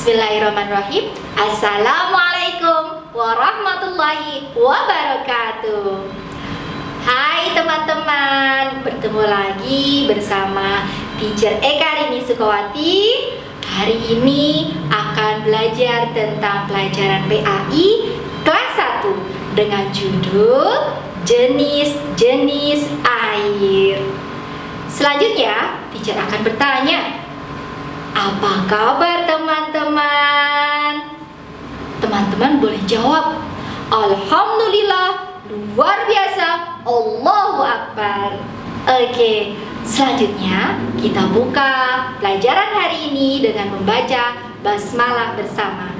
Bismillahirrahmanirrahim. Assalamualaikum warahmatullahi wabarakatuh. Hai teman-teman, bertemu lagi bersama Teacher Eka Rini Sukawati. Hari ini akan belajar tentang pelajaran PAI kelas 1 dengan judul jenis-jenis air. Selanjutnya, Teacher akan bertanya, apa kabar teman-teman? Teman-teman boleh jawab, Alhamdulillah, luar biasa, Allahu Akbar. Oke, selanjutnya kita buka pelajaran hari ini dengan membaca basmalah bersama.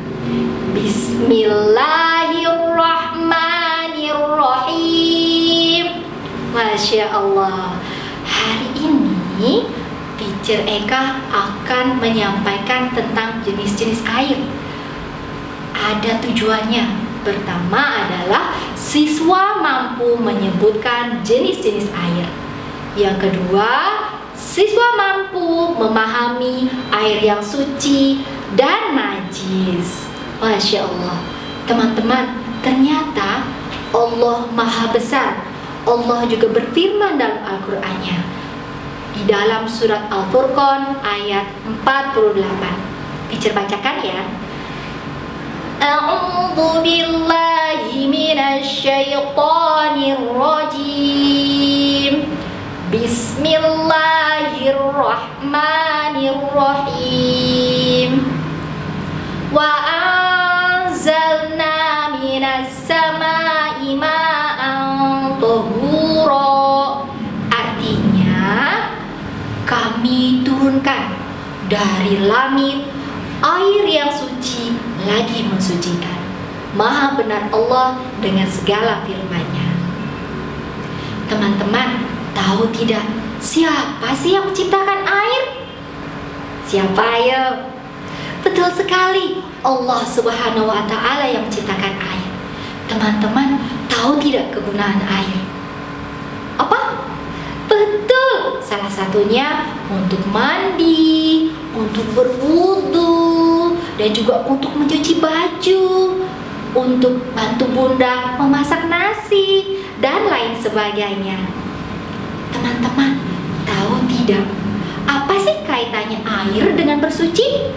Bismillahirrahmanirrahim. Masya Allah. Hari ini Teacher Eka akan menyampaikan tentang jenis-jenis air. Ada tujuannya. Pertama adalah siswa mampu menyebutkan jenis-jenis air. Yang kedua, siswa mampu memahami air yang suci dan najis. Masya Allah. Teman-teman, ternyata Allah Maha Besar. Allah juga berfirman dalam Al-Qur'annya di dalam surat Al-Furqan ayat 48. Teacher bacakan ya. A'udzu billahi minasyaitonir rajim. Bismillahirrahmanirrahim. Wa anzalna minas samaa'i ma'an tahura. Kami turunkan dari langit air yang suci lagi mensucikan. Maha benar Allah dengan segala firman-Nya. Teman-teman, tahu tidak siapa sih yang menciptakan air? Siapa ya? Betul sekali, Allah Subhanahu wa Ta'ala yang menciptakan air. Teman-teman, tahu tidak kegunaan air? Apa? Betul, salah satunya untuk mandi, untuk berwudu, dan juga untuk mencuci baju, untuk bantu bunda memasak nasi, dan lain sebagainya. Teman-teman, tahu tidak, apa sih kaitannya air dengan bersuci?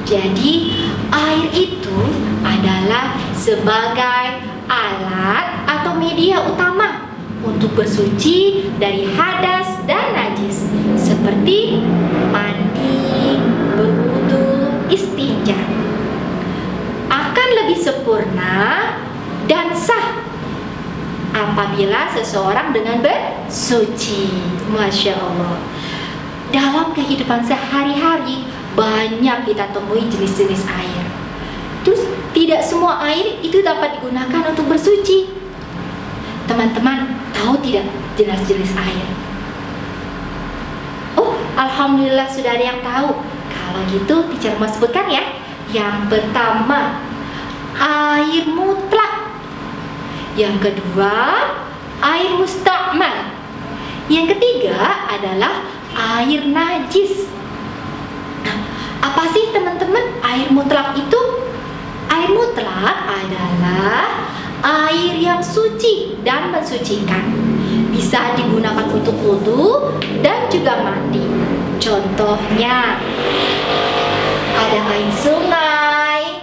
Jadi, air itu adalah sebagai alat atau media utama untuk bersuci dari hadas dan najis, seperti mandi, berwudu, istinja. Akan lebih sempurna dan sah apabila seseorang dengan bersuci. Masya Allah. Dalam kehidupan sehari-hari banyak kita temui jenis-jenis air. Terus tidak semua air itu dapat digunakan untuk bersuci. Teman-teman, tahu tidak jenis-jenis air? Oh, alhamdulillah sudah ada yang tahu. Kalau gitu, Teacher mau sebutkan ya. Yang pertama, air mutlak. Yang kedua, air mustakmal. Yang ketiga adalah air najis. Nah, apa sih teman-teman air mutlak itu? Air mutlak adalah air yang suci dan mensucikan, bisa digunakan untuk wudu dan juga mandi. Contohnya, ada air sungai,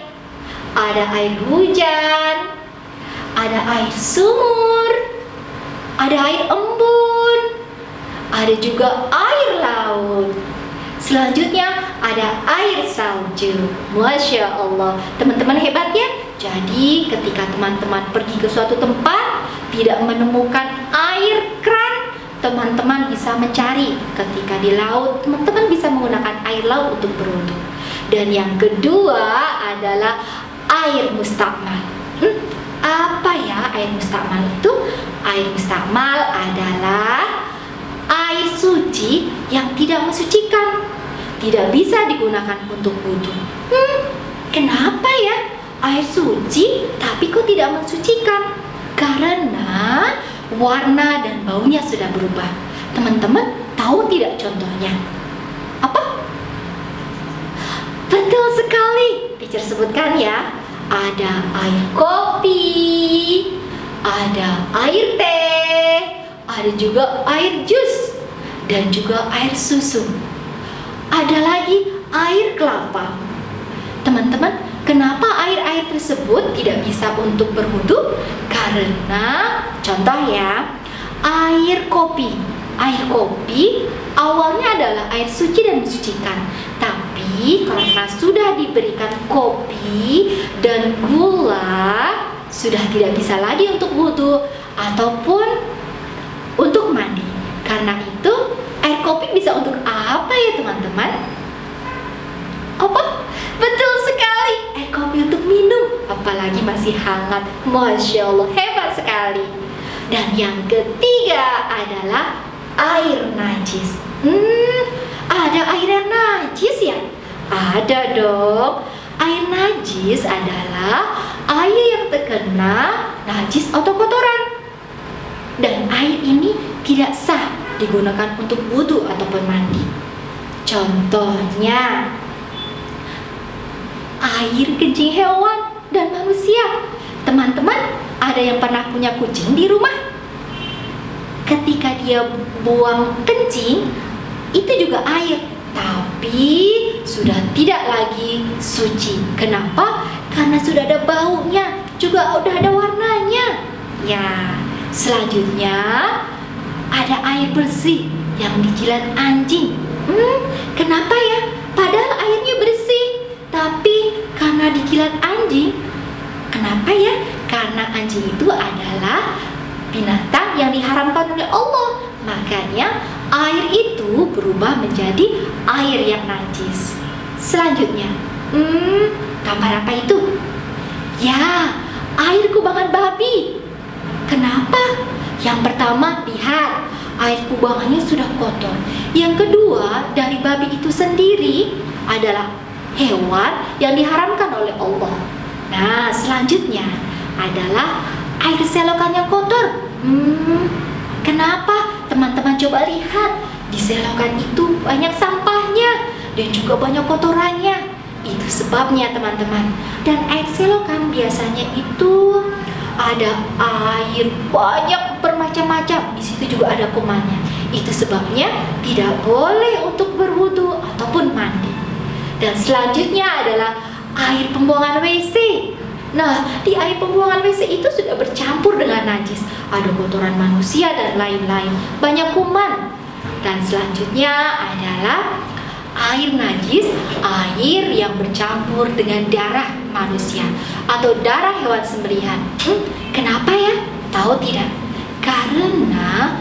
ada air hujan, ada air sumur, ada air embun, ada juga air laut. Selanjutnya ada air salju. Masya Allah. Teman-teman hebat ya. Jadi ketika teman-teman pergi ke suatu tempat tidak menemukan air keran, teman-teman bisa mencari. Ketika di laut, teman-teman bisa menggunakan air laut untuk berwudu. Dan yang kedua adalah air mustakmal. Apa ya air mustakmal itu? Air mustakmal adalah air suci yang tidak mensucikan, tidak bisa digunakan untuk wudu. Kenapa ya? Air suci tapi kok tidak mensucikan? Karena warna dan baunya sudah berubah. Teman-teman tahu tidak contohnya? Apa? Betul sekali. teacher sebutkan ya. Ada air kopi, ada air teh, ada juga air jus, dan juga air susu. Ada lagi air kelapa. Teman-teman, kenapa air-air tersebut tidak bisa untuk berwudu? Karena contoh ya, air kopi. Air kopi awalnya adalah air suci dan mensucikan. Tapi karena sudah diberikan kopi dan gula, sudah tidak bisa lagi untuk wudu ataupun untuk mandi. Karena itu, air kopi bisa untuk apa ya teman-teman? Apa? Betul sekali, air kopi untuk minum, apalagi masih hangat. Masya Allah, hebat sekali. Dan yang ketiga adalah air najis. Ada air yang najis ya? Ada dong. Air najis adalah air yang terkena najis atau kotoran. Dan air ini tidak sah digunakan untuk wudu ataupun mandi. Contohnya, air kencing hewan dan manusia. Teman-teman, ada yang pernah punya kucing di rumah? Ketika dia buang kencing, itu juga air, tapi sudah tidak lagi suci. Kenapa? Karena sudah ada baunya, juga udah ada warnanya. Ya, selanjutnya ada air bersih yang dijilat anjing. Kenapa ya? Padahal airnya bersih, tapi karena dijilat anjing. Kenapa ya? Karena anjing itu adalah binatang yang diharamkan oleh Allah. Makanya air itu berubah menjadi air yang najis. Selanjutnya, gambar apa itu? Ya, air kubangan babi. Kenapa? Yang pertama, lihat, air kubangannya sudah kotor. Yang kedua, dari babi itu sendiri adalah hewan yang diharamkan oleh Allah. Nah, selanjutnya adalah air selokan yang kotor. Kenapa? Teman-teman coba lihat, di selokan itu banyak sampahnya dan juga banyak kotorannya. Itu sebabnya teman-teman. Dan air selokan biasanya itu ada air banyak bermacam-macam. Di situ juga ada kumannya. Itu sebabnya tidak boleh untuk berwudu ataupun mandi. Dan selanjutnya adalah air pembuangan WC. Nah, di air pembuangan WC itu sudah bercampur dengan najis. Ada kotoran manusia dan lain-lain. Banyak kuman. Dan selanjutnya adalah air najis, air yang bercampur dengan darah manusia atau darah hewan sembelihan. Kenapa ya? Tahu tidak? Karena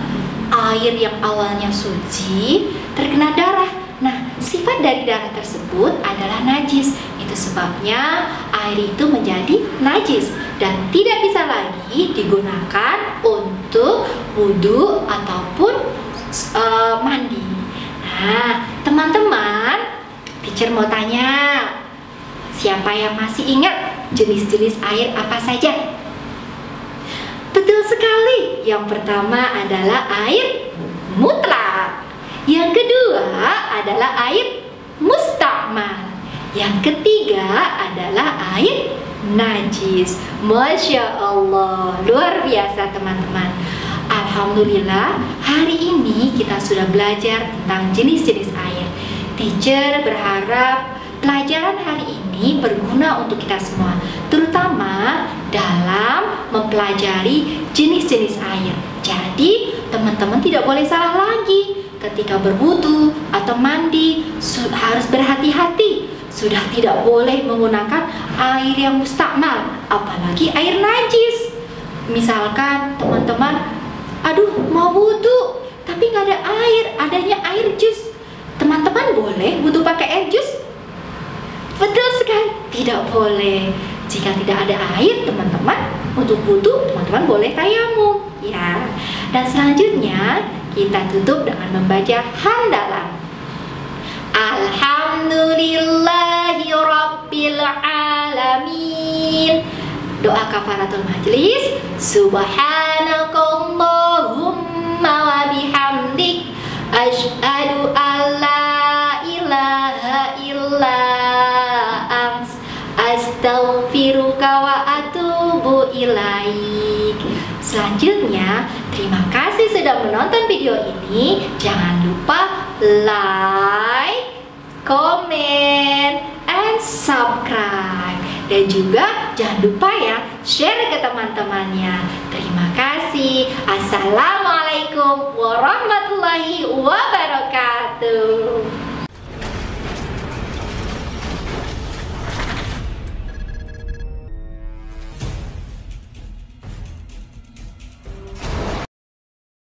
air yang awalnya suci terkena darah. Nah, sifat dari darah tersebut adalah najis. Itu sebabnya air itu menjadi najis dan tidak bisa lagi digunakan untuk wudhu ataupun mandi. Nah, teman-teman, teacher mau tanya, siapa yang masih ingat jenis-jenis air apa saja? Betul sekali. Yang pertama adalah air mutlak. Yang kedua adalah air mustakmal. Yang ketiga adalah air najis. Masya Allah, luar biasa teman-teman. Alhamdulillah, hari ini kita sudah belajar tentang jenis-jenis air. Teacher berharap pelajaran hari ini berguna untuk kita semua, terutama dalam mempelajari jenis-jenis air. Jadi, teman-teman tidak boleh salah lagi. Ketika berwudu atau mandi, harus berhati-hati. Sudah tidak boleh menggunakan air yang mustakmal, apalagi air najis. Misalkan teman-teman, aduh mau wudu, tapi nggak ada air, adanya air jus. Teman-teman boleh wudu pakai air jus? Betul sekali, tidak boleh. Jika tidak ada air, teman-teman, untuk wudu, teman-teman boleh tayamum, ya. Dan selanjutnya kita tutup dengan membaca hamdalah. Alhamdulillahi Rabbil Alamin. Doa kafaratul majlis. Subhanakallahumma wa bihamdik, asyhadu an la ilaha illa ants, Astaghfiruka wa atubu ilaik. Selanjutnya, terima kasih sudah menonton video ini. Jangan lupa like, comment, and subscribe. Dan juga jangan lupa ya, share ke teman-temannya. Terima kasih. Assalamualaikum warahmatullahi wabarakatuh.